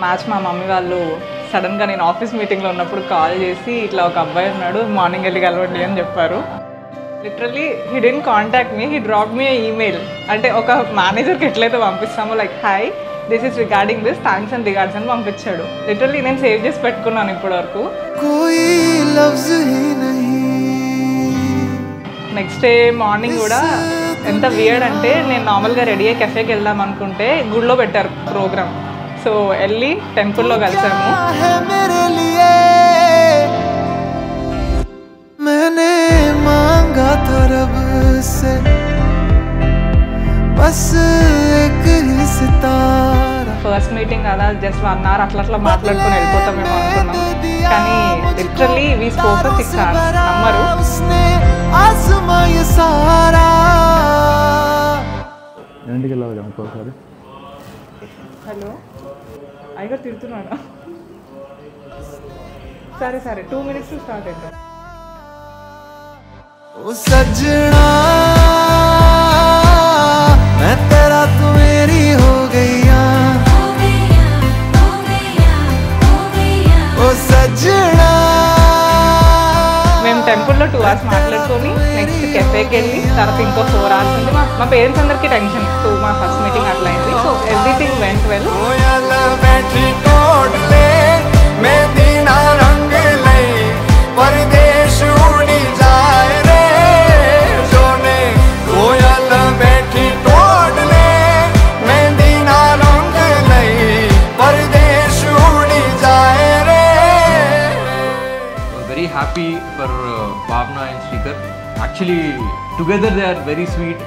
Match మా mummy వాళ్ళు సడన్గా నేను ఆఫీస్ మీటింగ్లో ఉన్నప్పుడు కాల్ చేసి ఇట్లా ఒక అబ్బాయి ఉన్నాడు మార్నింగ్ వెళ్ళి కలవండి అని చెప్పారు. Literally he didn't contact me, he drop me email. అంటే ఒక మేనేజర్కి ఎట్లయితే పంపిస్తామో like hi this is regarding this thanks and regards అని పంపించాడు. లిటరలీ నేను సేవ్ చేసి పెట్టుకున్నాను ఇప్పటివరకు. నెక్స్ట్ డే మార్నింగ్ కూడా ఎంత వియర్డ్ అంటే నేను నార్మల్గా రెడీ అయ్యి కెఫేకి వెళ్దాం అనుకుంటే గుడిలో పెట్టారు ప్రోగ్రామ్. సో వెళ్ళి టెంపుల్లో కలిసాము. ఫస్ట్ మీటింగ్ కదా జస్ట్ 1 hour అట్లా మాట్లాడుకుని వెళ్ళిపోతామేమో అనుకున్నాం. కానీ literally we spoke for 6 hours. నమ్మరు. హలో అయ్యగారు తిడుతున్నాడా? సరే 2 minutes స్టార్ట్ అవుతాం. సజ్జనా मैं तेरा तू मेरी हो गईया ओ सजना. మేము టెంపుల్లో 2 hours మాట్లాడుకొని నెక్స్ట్ కెఫేకి వెళ్ళి తర్వాత ఇంకో 4 hours ఉంది. మా పేరెంట్స్ అందరికీ టెన్షన్. సో మా ఫస్ట్ మీటింగ్ అట్లా అయింది. So everything went well. Happy for Bhavna and Srikhar. Actually, together they are very sweet.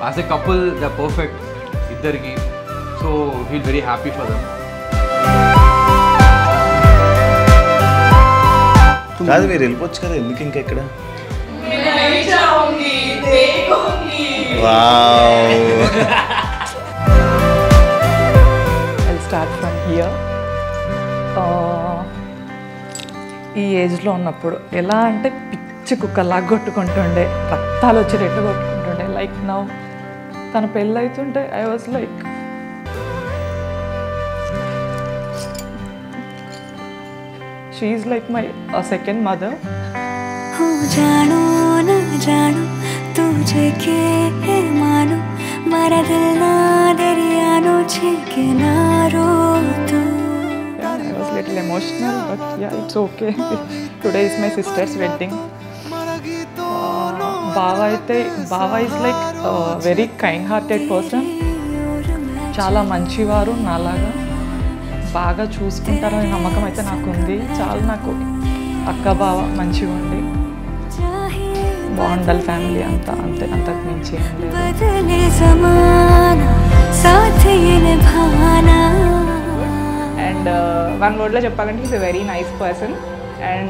As a couple, they are perfect. Iddarki. So, feel very happy for them. కాదు మీరు వెళ్ళిపోవచ్చు కదా, ఎందుకు ఇంకా ఇక్కడ? I'll start from here. ఈ ఏజ్లో ఉన్నప్పుడు ఎలా అంటే పిచ్చి కుక్కలాగా కొట్టుకుంటుండే, రక్తాలు వచ్చేటట్టు కొట్టుకుంటుండే. లైక్ నౌ తన పెళ్ళి అవుతుంటే I was like she is like my second mother. జాను నా జాను తుझे के मानो मेरा दिल ना दरियानो छेके ना रो तू. I was little emotional, but yeah, it's okay. Today is my sister's wedding. Bava is like a very kind-hearted person. చాలా మంచివారు, నాలాగా బాగా చూసుకుంటారని నమ్మకం అయితే నాకు ఉంది. చాలా నాకు అక్క బావ మంచిగా ఉండి బాగుండాలి ఫ్యామిలీ అంతా. అంతకు మించి ఏం లేదు. And one word lo cheppalante, he's a very nice person and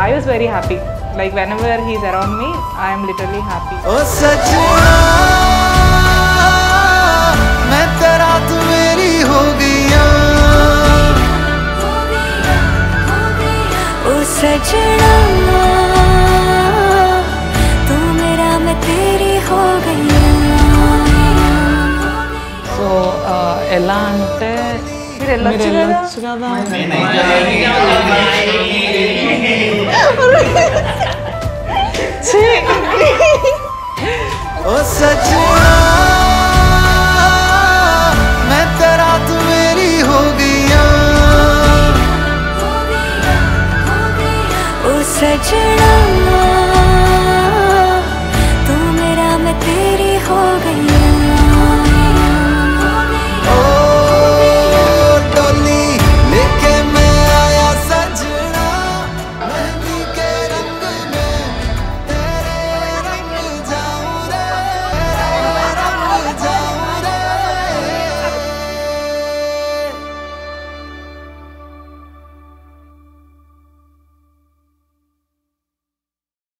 I was very happy. Like whenever he's around me, I am literally happy. Oh sajna main tera tu meri ho gaya oh sajna tu mera main teri ho gaya. So ela ante వెళ్ళొచ్చు కదా. सजना